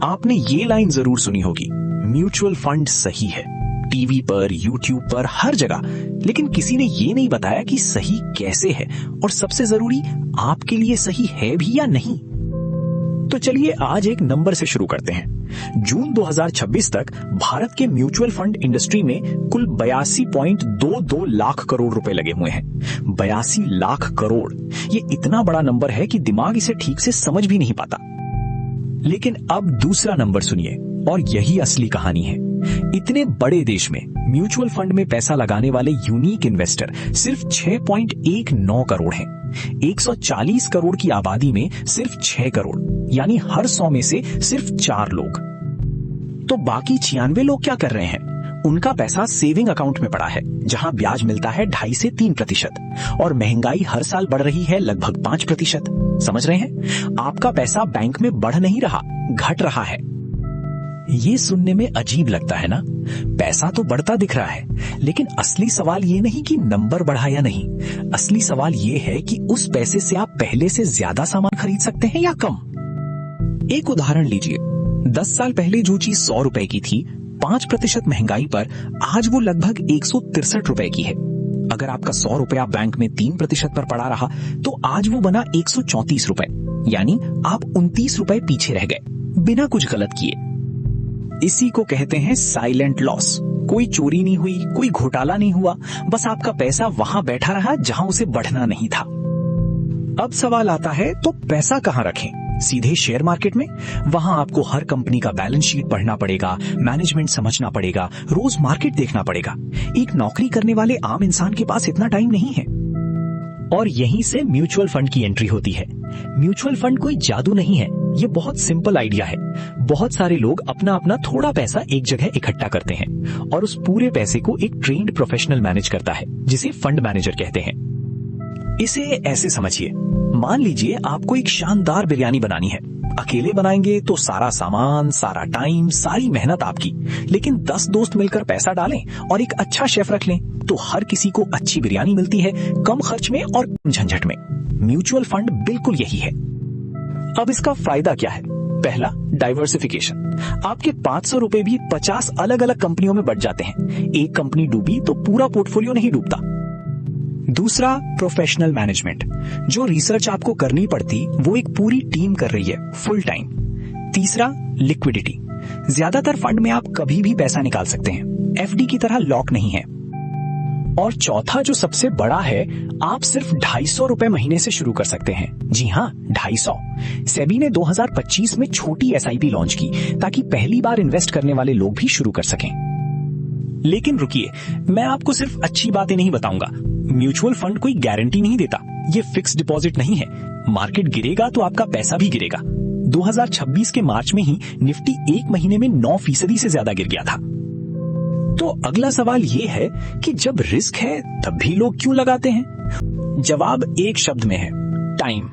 आपने ये लाइन जरूर सुनी होगी, म्यूचुअल फंड सही है, टीवी पर, यूट्यूब पर, हर जगह। लेकिन किसी ने ये नहीं बताया कि सही कैसे है और सबसे जरूरी आपके लिए सही है भी या नहीं। तो चलिए आज एक नंबर से शुरू करते हैं। जून 2026 तक भारत के म्यूचुअल फंड इंडस्ट्री में कुल 82.22 लाख करोड़ रुपए लगे हुए हैं। 82 लाख करोड़, ये इतना बड़ा नंबर है कि दिमाग इसे ठीक से समझ भी नहीं पाता। लेकिन अब दूसरा नंबर सुनिए और यही असली कहानी है। इतने बड़े देश में म्यूचुअल फंड में पैसा लगाने वाले यूनिक इन्वेस्टर सिर्फ 6.19 करोड़ हैं। 140 करोड़ की आबादी में सिर्फ 6 करोड़, यानी हर 100 में से सिर्फ 4 लोग। तो बाकी 96 लोग क्या कर रहे हैं? उनका पैसा सेविंग अकाउंट में पड़ा है, जहां ब्याज मिलता है 2.5 से 3% और महंगाई हर साल बढ़ रही है लगभग 5%। समझ रहे हैं? आपका पैसा बैंक में बढ़ नहीं रहा, घट रहा है। ये सुनने में अजीब लगता है ना? पैसा तो बढ़ता दिख रहा है, लेकिन असली सवाल ये नहीं कि नंबर बढ़ा या नहीं। असली सवाल ये है कि उस पैसे से आप पहले से ज्यादा सामान खरीद सकते हैं या कम। एक उदाहरण लीजिए, 10 साल पहले जो चीज 100 रुपए की थी, 5% महंगाई पर आज वो लगभग 163 रुपए की है। अगर आपका 100 रुपया बैंक में 3% पर पड़ा रहा तो आज वो बना 134 रुपए, यानी आप 29 रुपए पीछे रह गए बिना कुछ गलत किए। इसी को कहते हैं साइलेंट लॉस। कोई चोरी नहीं हुई, कोई घोटाला नहीं हुआ, बस आपका पैसा वहां बैठा रहा जहां उसे बढ़ना नहीं था। अब सवाल आता है, तो पैसा कहां रखें? सीधे शेयर मार्केट में? वहां आपको हर कंपनी का बैलेंस शीट पढ़ना पड़ेगा, मैनेजमेंट समझना पड़ेगा, रोज मार्केट देखना पड़ेगा। एक नौकरी करने वाले आम इंसान के पास इतना टाइम नहीं है। और यहीं से म्यूचुअल फंड की एंट्री होती है। म्यूचुअल फंड कोई जादू नहीं है, ये बहुत सिंपल आइडिया है। बहुत सारे लोग अपना अपना थोड़ा पैसा एक जगह इकट्ठा करते हैं और उस पूरे पैसे को एक ट्रेन्ड प्रोफेशनल मैनेज करता है, जिसे फंड मैनेजर कहते हैं। इसे ऐसे समझिए, मान लीजिए आपको एक शानदार बिरयानी बनानी है। अकेले बनाएंगे तो सारा सामान, सारा टाइम, सारी मेहनत आपकी। लेकिन 10 दोस्त मिलकर पैसा डालें और एक अच्छा शेफ रख लें तो हर किसी को अच्छी बिरयानी मिलती है, कम खर्च में और कम झंझट में। म्यूचुअल फंड बिल्कुल यही है। अब इसका फायदा क्या है? पहला, डाइवर्सिफिकेशन। आपके 500 रुपए भी 50 अलग अलग कंपनियों में बढ़ जाते हैं। एक कंपनी डूबी तो पूरा पोर्टफोलियो नहीं डूबता। दूसरा, प्रोफेशनल मैनेजमेंट। जो रिसर्च आपको करनी पड़ती वो एक पूरी टीम कर रही है, फुल टाइम। तीसरा, लिक्विडिटी। ज्यादातर फंड में आप कभी भी पैसा निकाल सकते हैं, एफडी की तरह लॉक नहीं है। और चौथा, जो सबसे बड़ा है, आप सिर्फ 250 रुपए महीने से शुरू कर सकते हैं। जी हाँ, 250। सेबी ने 2025 में छोटी एसआईपी लॉन्च की ताकि पहली बार इन्वेस्ट करने वाले लोग भी शुरू कर सकें। लेकिन रुकिए, मैं आपको सिर्फ अच्छी बातें नहीं बताऊंगा। म्यूचुअल फंड कोई गारंटी नहीं देता, ये फिक्स डिपॉजिट नहीं है। मार्केट गिरेगा तो आपका पैसा भी गिरेगा। 2026 के मार्च में ही निफ्टी एक महीने में 9% से ज्यादा गिर गया था। तो अगला सवाल ये है कि जब रिस्क है तब भी लोग क्यों लगाते हैं? जवाब एक शब्द में है, time.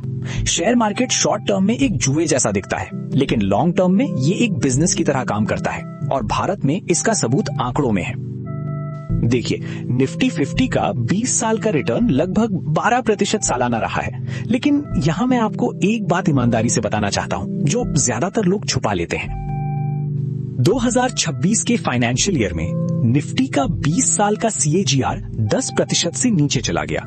Share market short term में एक जुए जैसा दिखता है, लेकिन लॉन्ग टर्म में ये एक बिजनेस की तरह काम करता है और भारत में इसका सबूत आंकड़ों में है। देखिए, निफ्टी 50 का 20 साल का रिटर्न लगभग 12% सालाना रहा है। लेकिन यहां मैं आपको एक बात ईमानदारी से बताना चाहता हूं, जो ज्यादातर लोग छुपा लेते हैं। 2026 के फाइनेंशियल ईयर में निफ्टी का 20 साल का CAGR 10% से नीचे चला गया।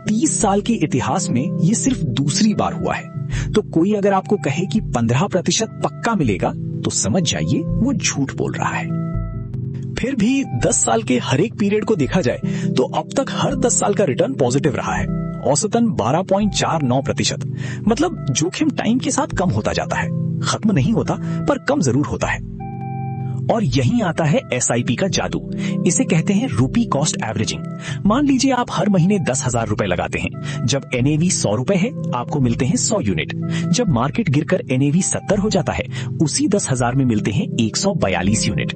30 साल के इतिहास में ये सिर्फ दूसरी बार हुआ है। तो कोई अगर आपको कहे कि 15% पक्का मिलेगा तो समझ जाइए वो झूठ बोल रहा है। फिर भी 10 साल के हर एक पीरियड को देखा जाए तो अब तक हर 10 साल का रिटर्न पॉजिटिव रहा है, औसतन 12.49%। मतलब जोखिम टाइम के साथ कम होता जाता है, खत्म नहीं होता पर कम जरूर होता है। और यहीं आता है SIP का जादू। इसे कहते हैं रूपी कॉस्ट एवरेजिंग। मान लीजिए आप हर महीने 10,000 रुपए लगाते हैं। जब NAV 100 रुपए है, आपको मिलते हैं 100 यूनिट। जब मार्केट गिरकर NAV 70 हो जाता है, उसी 10,000 में मिलते हैं 142 यूनिट।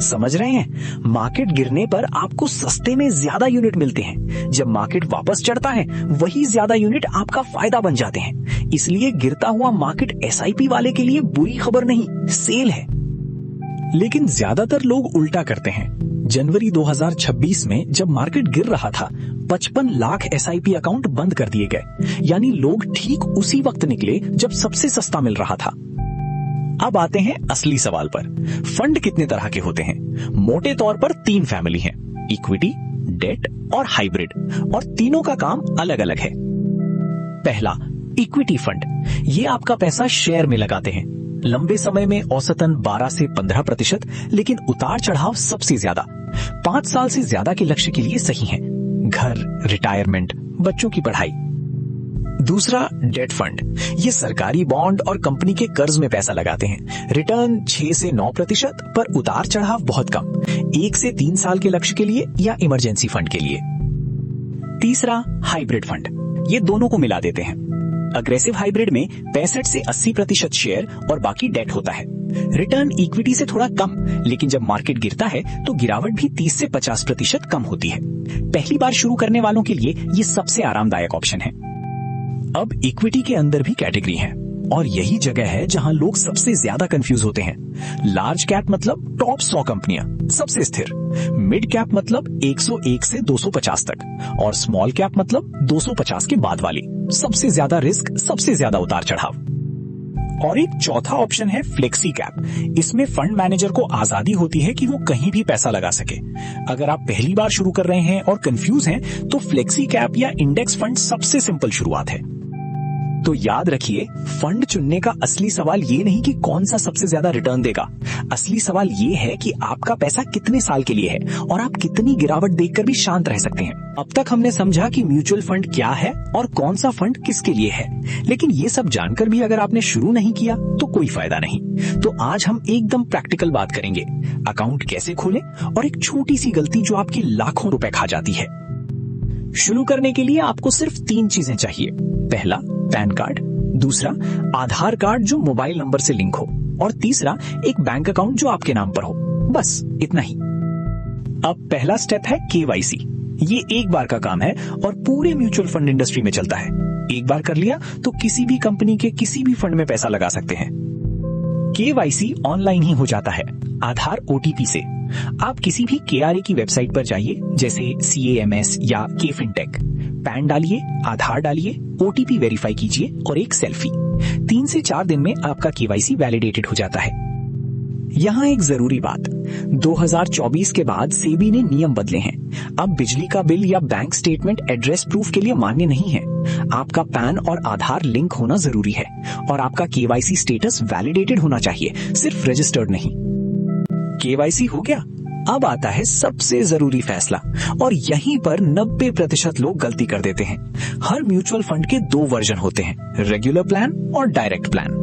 समझ रहे हैं? मार्केट गिरने पर आपको सस्ते में ज्यादा यूनिट मिलते हैं। जब मार्केट वापस चढ़ता है, वही ज्यादा यूनिट आपका फायदा बन जाते हैं। इसलिए गिरता हुआ मार्केट SIP वाले के लिए बुरी खबर नहीं, सेल है। लेकिन ज्यादातर लोग उल्टा करते हैं। जनवरी 2026 में जब मार्केट गिर रहा था, 55 लाख SIP अकाउंट बंद कर दिए गए। यानी लोग ठीक उसी वक्त निकले जब सबसे सस्ता मिल रहा था। अब आते हैं असली सवाल पर। फंड कितने तरह के होते हैं? मोटे तौर पर 3 फैमिली हैं, इक्विटी, डेट और हाइब्रिड, और तीनों का काम अलग अलग है। पहला, इक्विटी फंड। ये आपका पैसा शेयर में लगाते हैं। लंबे समय में औसतन 12 से 15%, लेकिन उतार चढ़ाव सबसे ज्यादा। 5 साल से ज्यादा के लक्ष्य के लिए सही है। घर, रिटायरमेंट, बच्चों की पढ़ाई। दूसरा, डेट फंड। ये सरकारी बॉन्ड और कंपनी के कर्ज में पैसा लगाते हैं। रिटर्न 6 से 9%, पर उतार चढ़ाव बहुत कम। 1 से 3 साल के लक्ष्य के लिए या इमरजेंसी फंड के लिए। तीसरा, हाइब्रिड फंड। ये दोनों को मिला देते हैं। अग्रेसिव हाइब्रिड में 65 से 80% शेयर और बाकी डेट होता है। रिटर्न इक्विटी से थोड़ा कम, लेकिन जब मार्केट गिरता है तो गिरावट भी 30 से 50% कम होती है। पहली बार शुरू करने वालों के लिए ये सबसे आरामदायक ऑप्शन है। अब इक्विटी के अंदर भी कैटेगरी है, और यही जगह है जहां लोग सबसे ज्यादा कंफ्यूज होते हैं। लार्ज कैप मतलब टॉप 100 कंपनियां, सबसे स्थिर। मिड कैप मतलब 101 से 250 तक, और स्मॉल कैप मतलब 250 के बाद वाली, सबसे ज्यादा रिस्क, सबसे ज्यादा उतार चढ़ाव। और एक चौथा ऑप्शन है फ्लेक्सी कैप। इसमें फंड मैनेजर को आजादी होती है कि वो कहीं भी पैसा लगा सके। अगर आप पहली बार शुरू कर रहे हैं और कंफ्यूज हैं, तो फ्लेक्सी कैप या इंडेक्स फंड सबसे सिंपल शुरुआत है। तो याद रखिए, फंड चुनने का असली सवाल ये नहीं कि कौन सा सबसे ज्यादा रिटर्न देगा। असली सवाल ये है कि आपका पैसा कितने साल के लिए है और आप कितनी गिरावट देखकर भी शांत रह सकते हैं। अब तक हमने समझा कि म्यूचुअल फंड क्या है और कौन सा फंड किसके लिए है, लेकिन ये सब जानकर भी अगर आपने शुरू नहीं किया तो कोई फायदा नहीं। तो आज हम एकदम प्रैक्टिकल बात करेंगे, अकाउंट कैसे खोलें और एक छोटी सी गलती जो आपके लाखों रुपए खा जाती है। शुरू करने के लिए आपको सिर्फ 3 चीजें चाहिए। पहला, पैन कार्ड। दूसरा, आधार कार्ड जो मोबाइल नंबर से लिंक हो, और तीसरा, एक बैंक अकाउंट जो आपके नाम पर हो। बस इतना ही। अब पहला स्टेप है KYC। ये एक बार का काम है और पूरे म्यूचुअल फंड इंडस्ट्री में चलता है। एक बार कर लिया तो किसी भी कंपनी के किसी भी फंड में पैसा लगा सकते हैं। KYC ऑनलाइन ही हो जाता है, आधार OTP से। आप किसी भी KRA की वेबसाइट पर जाइए, जैसे CAMS या KFinTech। पैन डालिए, आधार डालिए, OTP वेरीफाई कीजिए और एक सेल्फी। 3 से 4 दिन में आपका KYC वैलिडेटेड हो जाता है। यहाँ एक जरूरी बात, 2024 के बाद सेबी ने नियम बदले हैं। अब बिजली का बिल या बैंक स्टेटमेंट एड्रेस प्रूफ के लिए मान्य नहीं है। आपका पैन और आधार लिंक होना जरूरी है, और आपका KYC स्टेटस वैलिडेटेड होना चाहिए, सिर्फ रजिस्टर्ड नहीं। KYC हो गया। अब आता है सबसे जरूरी फैसला, और यहीं पर 90% लोग गलती कर देते हैं। हर म्यूचुअल फंड के 2 वर्जन होते हैं, रेगुलर प्लान और डायरेक्ट प्लान।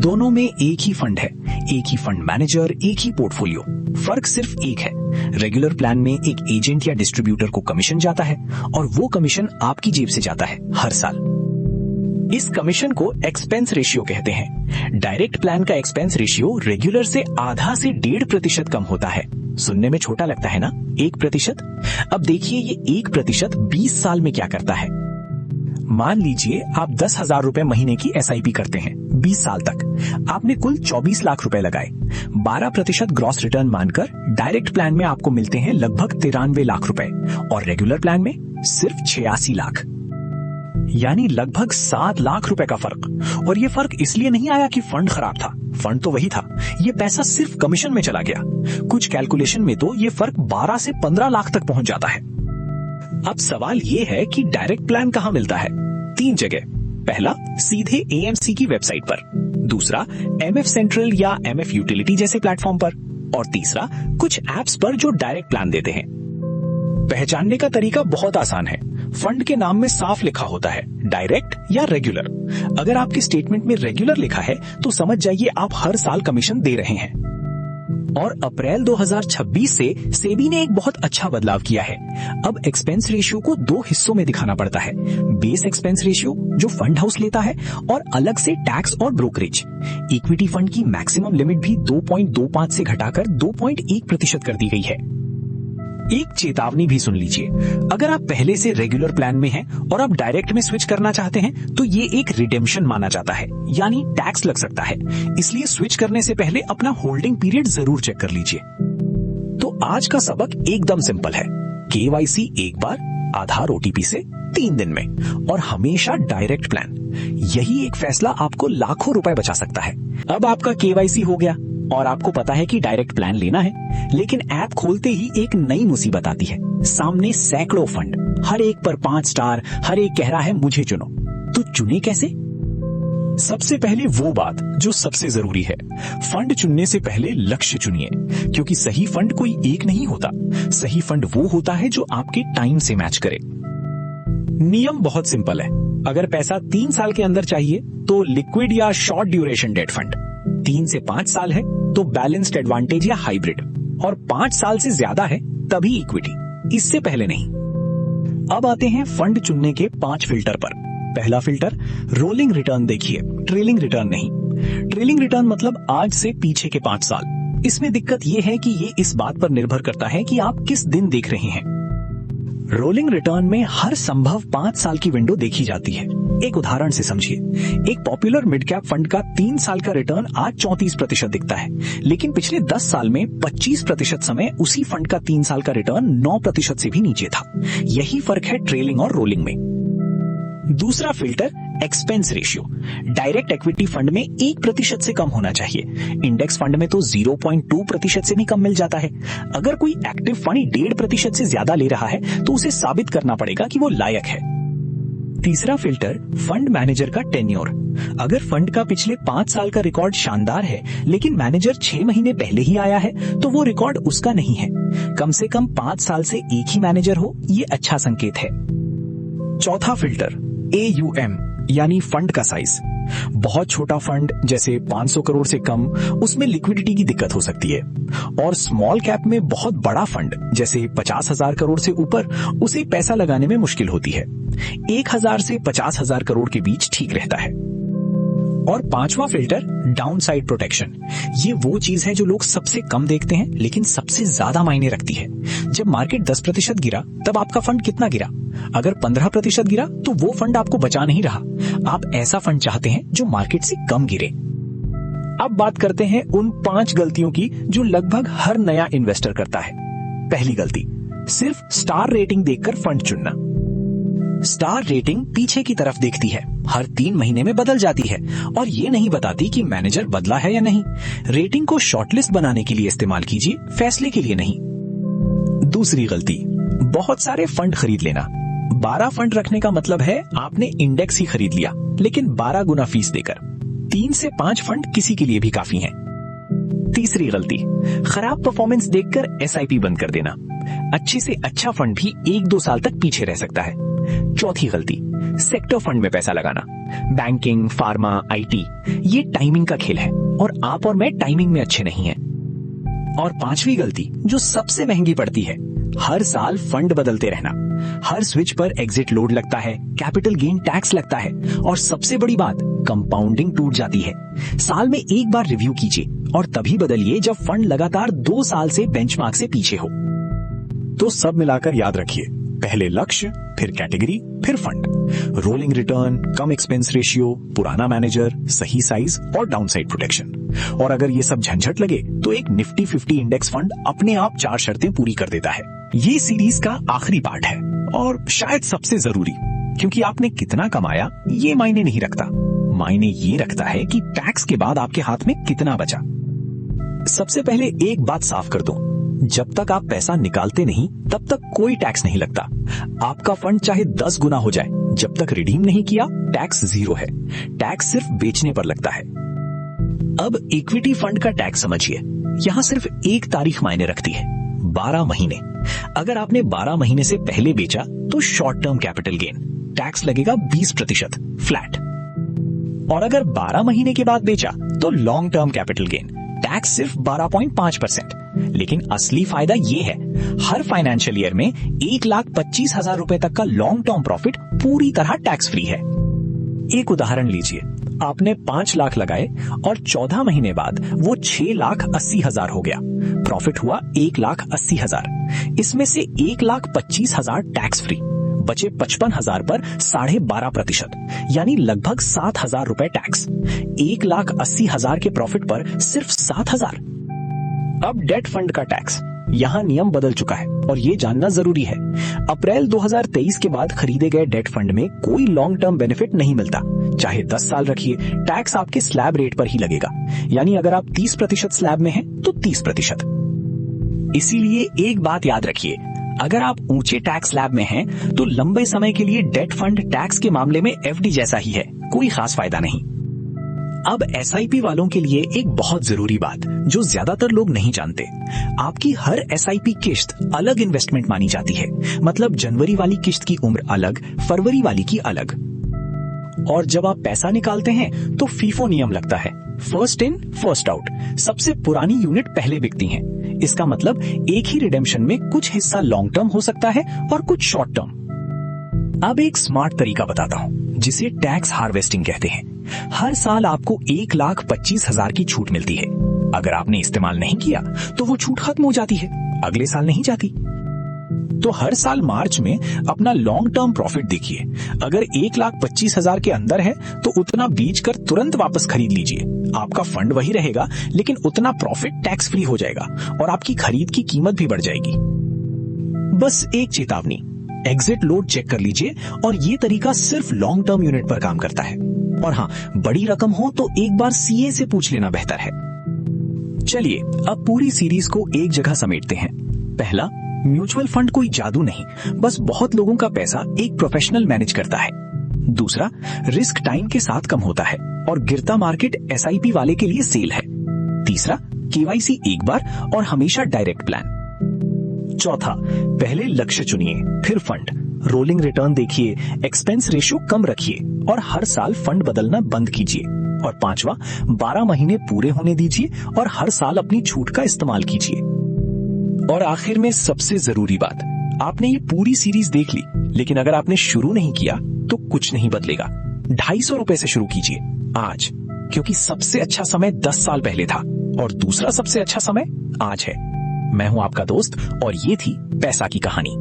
दोनों में एक ही फंड है, एक ही फंड मैनेजर, एक ही पोर्टफोलियो। फर्क सिर्फ एक है, रेगुलर प्लान में एक एजेंट या डिस्ट्रीब्यूटर को कमीशन जाता है, और वो कमीशन आपकी जेब से जाता है हर साल। इस कमीशन को एक्सपेंस रेशियो कहते हैं। डायरेक्ट प्लान का एक्सपेंस रेशियो रेगुलर से आधा से 1.5% कम होता है। सुनने में छोटा लगता है ना, 1%। अब देखिए ये 1% 20 साल में क्या करता है। मान लीजिए आप 10,000 रुपए महीने की SIP करते हैं 20 साल तक। आपने कुल 24 लाख रुपए लगाए। 12% ग्रॉस रिटर्न मानकर डायरेक्ट प्लान में आपको मिलते हैं लगभग 93 लाख रुपए, और रेगुलर प्लान में सिर्फ 86 लाख, यानी लगभग 7 लाख रुपए का फर्क। और ये फर्क इसलिए नहीं आया कि फंड खराब था, फंड तो वही था, ये पैसा सिर्फ कमीशन में चला गया। कुछ कैलकुलेशन में तो ये फर्क 12 से 15 लाख तक पहुंच जाता है। अब सवाल ये है कि डायरेक्ट प्लान कहां मिलता है? 3 जगह। पहला, सीधे AMC की वेबसाइट पर। दूसरा, MF सेंट्रल या MF यूटिलिटी जैसे प्लेटफॉर्म पर। और तीसरा, कुछ एप्स पर जो डायरेक्ट प्लान देते हैं। पहचानने का तरीका बहुत आसान है। फंड के नाम में साफ लिखा होता है डायरेक्ट या रेगुलर। अगर आपके स्टेटमेंट में रेगुलर लिखा है तो समझ जाइए आप हर साल कमीशन दे रहे हैं। और अप्रैल 2026 से सेबी ने एक बहुत अच्छा बदलाव किया है। अब एक्सपेंस रेशियो को 2 हिस्सों में दिखाना पड़ता है, बेस एक्सपेंस रेशियो जो फंड हाउस लेता है, और अलग से टैक्स और ब्रोकरेज। इक्विटी फंड की मैक्सिमम लिमिट भी 2.25 से घटाकर 2.1% कर दी गई है। एक चेतावनी भी सुन लीजिए, अगर आप पहले से रेगुलर प्लान में हैं और आप डायरेक्ट में स्विच करना चाहते हैं तो ये एक रिडेम्पशन माना जाता है, यानी टैक्स लग सकता है। इसलिए स्विच करने से पहले अपना होल्डिंग पीरियड जरूर चेक कर लीजिए। तो आज का सबक एकदम सिंपल है, KYC एक बार, आधार ओटीपी से 3 दिन में और हमेशा डायरेक्ट प्लान। यही एक फैसला आपको लाखों रुपए बचा सकता है। अब आपका केवाईसी हो गया और आपको पता है कि डायरेक्ट प्लान लेना है, लेकिन ऐप खोलते ही एक नई मुसीबत आती है। सामने सैकड़ों फंड, हर एक पर 5 स्टार, हर एक कह रहा है मुझे चुनो। तो चुने कैसे? सबसे पहले वो बात जो सबसे जरूरी है, फंड चुनने से पहले लक्ष्य चुनिए, क्योंकि सही फंड कोई एक नहीं होता। सही फंड वो होता है जो आपके टाइम से मैच करे। नियम बहुत सिंपल है। अगर पैसा 3 साल के अंदर चाहिए तो लिक्विड या शॉर्ट ड्यूरेशन डेट फंड, 3 से 5 साल है तो बैलेंस्ड एडवांटेज या हाइब्रिड, और 5 साल से ज्यादा है तभी इक्विटी, इससे पहले नहीं। अब आते हैं फंड चुनने के 5 फिल्टर पर। पहला फिल्टर, रोलिंग रिटर्न देखिए, ट्रेलिंग रिटर्न नहीं। ट्रेलिंग रिटर्न मतलब आज से पीछे के 5 साल। इसमें दिक्कत यह है कि ये इस बात पर निर्भर करता है कि आप किस दिन देख रहे हैं। रोलिंग रिटर्न में हर संभव 5 साल की विंडो देखी जाती है। एक उदाहरण से समझिए, एक पॉपुलर मिड कैप फंड का 3 साल का रिटर्न आज 34% दिखता है, लेकिन पिछले 10 साल में 25% समय उसी फंड का 3 साल का रिटर्न 9% से भी नीचे था। यही फर्क है ट्रेलिंग और रोलिंग में। दूसरा filter, expense ratio. Direct equity fund में 1% से कम होना चाहिए। इंडेक्स फंड में तो 0.2% से भी कम मिल जाता है। अगर कोई एक्टिव फंड 1.5% से ज्यादा ले रहा है तो उसे साबित करना पड़ेगा कि वो लायक है। तीसरा फिल्टर, फंड मैनेजर का टेन्योर। अगर फंड का पिछले 5 साल का रिकॉर्ड शानदार है, लेकिन मैनेजर 6 महीने पहले ही आया है, तो वो रिकॉर्ड उसका नहीं है। कम से कम 5 साल से एक ही मैनेजर हो, ये अच्छा संकेत है। चौथा फिल्टर, AUM यानी फंड का साइज। बहुत छोटा फंड जैसे 500 करोड़ से कम, उसमें लिक्विडिटी की दिक्कत हो सकती है। और स्मॉल कैप में बहुत बड़ा फंड जैसे 50,000 करोड़ से ऊपर, उसे पैसा लगाने में मुश्किल होती है। 1,000 से 50,000 करोड़ के बीच ठीक रहता है। और 5वां फिल्टर, डाउनसाइड प्रोटेक्शन। ये वो चीज है जो लोग सबसे कम देखते हैं, लेकिन सबसे ज्यादा मायने रखती है। जब मार्केट 10% गिरा, तब आपका फंड कितना गिरा? अगर 15% गिरा तो वो फंड आपको बचा नहीं रहा। आप ऐसा फंड चाहते हैं जो मार्केट से कम गिरे। अब बात करते हैं उन 5 गलतियों की जो लगभग हर नया इन्वेस्टर करता है। पहली गलती, सिर्फ स्टार रेटिंग देखकर फंड चुनना। स्टार रेटिंग पीछे की तरफ देखती है, हर 3 महीने में बदल जाती है और ये नहीं बताती कि मैनेजर बदला है या नहीं। रेटिंग को शॉर्टलिस्ट बनाने के लिए इस्तेमाल कीजिए, फैसले के लिए नहीं। दूसरी गलती, बहुत सारे फंड खरीद लेना। 12 फंड रखने का मतलब है आपने इंडेक्स ही खरीद लिया, लेकिन 12 गुना फीस देकर। 3 से 5 फंड किसी के लिए भी काफी हैं। तीसरी गलती, खराब परफॉर्मेंस देखकर SIP बंद कर देना। अच्छे से अच्छा फंड भी 1-2 साल तक पीछे रह सकता है। चौथी गलती, सेक्टर फंड में पैसा लगाना। बैंकिंग, फार्मा, IT, ये टाइमिंग का खेल है और आप और मैं टाइमिंग में अच्छे नहीं हैं। और 5वीं गलती, जो सबसे महंगी पड़ती है, हर साल फंड बदलते रहना। हर स्विच पर एग्जिट लोड लगता है, कैपिटल गेन टैक्स लगता है और सबसे बड़ी बात, कंपाउंडिंग टूट जाती है। साल में एक बार रिव्यू कीजिए और तभी बदलिए जब फंड लगातार 2 साल से बेंचमार्क से पीछे हो। तो सब मिलाकर याद रखिए, पहले लक्ष्य, फिर कैटेगरी, फिर फंड। रोलिंग रिटर्न, कम एक्सपेंस रेशियो, पुराना मैनेजर, सही साइज और डाउनसाइड प्रोटेक्शन। और अगर ये सब झंझट लगे तो एक निफ्टी 50 इंडेक्स फंड अपने आप 4 शर्तें पूरी कर देता है। ये सीरीज का आखिरी पार्ट है और शायद सबसे जरूरी, क्योंकि आपने कितना कमाया ये मायने नहीं रखता। मायने ये रखता है कि टैक्स के बाद आपके हाथ में कितना बचा। सबसे पहले एक बात साफ कर दूं, जब तक आप पैसा निकालते नहीं तब तक कोई टैक्स नहीं लगता। आपका फंड चाहे 10 गुना हो जाए, जब तक रिडीम नहीं किया टैक्स 0 है। टैक्स सिर्फ बेचने पर लगता है। अब इक्विटी फंड का टैक्स समझिए। यहां सिर्फ एक तारीख मायने रखती है, 12 महीने। अगर आपने 12 महीने से पहले बेचा तो short term capital gain, tax लगेगा 20% फ्लैट। और अगर 12 महीने के बाद बेचा तो long term capital gain, tax सिर्फ 12.5%। लेकिन असली फायदा ये है, हर फाइनेंशियल ईयर में 1,25,000 रुपए तक का लॉन्ग टर्म प्रॉफिट पूरी तरह टैक्स फ्री है। एक उदाहरण लीजिए, आपने 5 लाख लगाए और 14 महीने बाद वो 6,80,000 हो गया। प्रॉफिट हुआ 1,80,000। इसमें से 1,25,000 टैक्स फ्री, बचे 55,000 पर 12.5%, यानी लगभग 7,000 रुपए टैक्स। 1,80,000 के प्रॉफिट पर सिर्फ 7,000। अब डेट फंड का टैक्स, यहाँ नियम बदल चुका है और ये जानना जरूरी है। अप्रैल 2023 के बाद खरीदे गए डेट फंड में कोई लॉन्ग टर्म बेनिफिट नहीं मिलता। चाहे 10 साल रखिए, टैक्स आपके स्लैब रेट पर ही लगेगा। यानी अगर आप 30% स्लैब में हैं तो 30%। इसीलिए एक बात याद रखिए, अगर आप ऊंचे टैक्स स्लैब में हैं तो लंबे समय के लिए डेट फंड टैक्स के मामले में एफडी जैसा ही है, कोई खास फायदा नहीं। अब एसआईपी वालों के लिए एक बहुत जरूरी बात जो ज्यादातर लोग नहीं जानते, आपकी हर एसआईपी किश्त अलग इन्वेस्टमेंट मानी जाती है। मतलब जनवरी वाली किश्त की उम्र अलग, फरवरी वाली की अलग। और जब आप पैसा निकालते हैं तो फीफो नियम लगता है, फर्स्ट इन फर्स्ट आउट। सबसे पुरानी यूनिट पहले बिकती हैं। इसका मतलब एक ही रिडेम्पशन में कुछ हिस्सा लॉन्ग टर्म हो सकता है और कुछ शॉर्ट टर्म। अब एक स्मार्ट तरीका बताता हूं जिसे टैक्स हार्वेस्टिंग कहते हैं। हर साल आपको 1,25,000 की छूट मिलती है। अगर आपने इस्तेमाल नहीं किया तो वो छूट खत्म हो जाती है, अगले साल नहीं जाती। तो हर साल मार्च में अपना लॉन्ग टर्म प्रॉफिट देखिए। अगर 1,25,000 के अंदर है तो उतना बेच कर तुरंत वापस खरीद लीजिए। आपका फंड वही रहेगा लेकिन उतना प्रॉफिट टैक्स फ्री हो जाएगा और आपकी खरीद की कीमत भी बढ़ जाएगी। बस एक चेतावनी, एग्जिट लोड चेक कर लीजिए और ये तरीका सिर्फ लॉन्ग टर्म यूनिट पर काम करता है। और हाँ, बड़ी रकम हो तो एक बार सीए से पूछ लेना बेहतर है। चलिए अब पूरी सीरीज को एक जगह समेटते हैं। पहला, म्यूचुअल फंड कोई जादू नहीं, बस बहुत लोगों का पैसा एक प्रोफेशनल मैनेज करता है। दूसरा, रिस्क टाइम के साथ कम होता है और गिरता मार्केट एसआईपी वाले के लिए सेल है। तीसरा, केवाईसी एक बार और हमेशा डायरेक्ट प्लान। चौथा, पहले लक्ष्य चुनिए फिर फंड, रोलिंग रिटर्न देखिए, एक्सपेंस रेशियो कम रखिए और हर साल फंड बदलना बंद कीजिए। और पांचवा, 12 महीने पूरे होने दीजिए और हर साल अपनी छूट का इस्तेमाल कीजिए। और आखिर में सबसे जरूरी बात, आपने ये पूरी सीरीज देख ली लेकिन अगर आपने शुरू नहीं किया तो कुछ नहीं बदलेगा। 250 रुपए से शुरू कीजिए आज, क्योंकि सबसे अच्छा समय 10 साल पहले था और दूसरा सबसे अच्छा समय आज है। मैं हूं आपका दोस्त और ये थी पैसा की कहानी।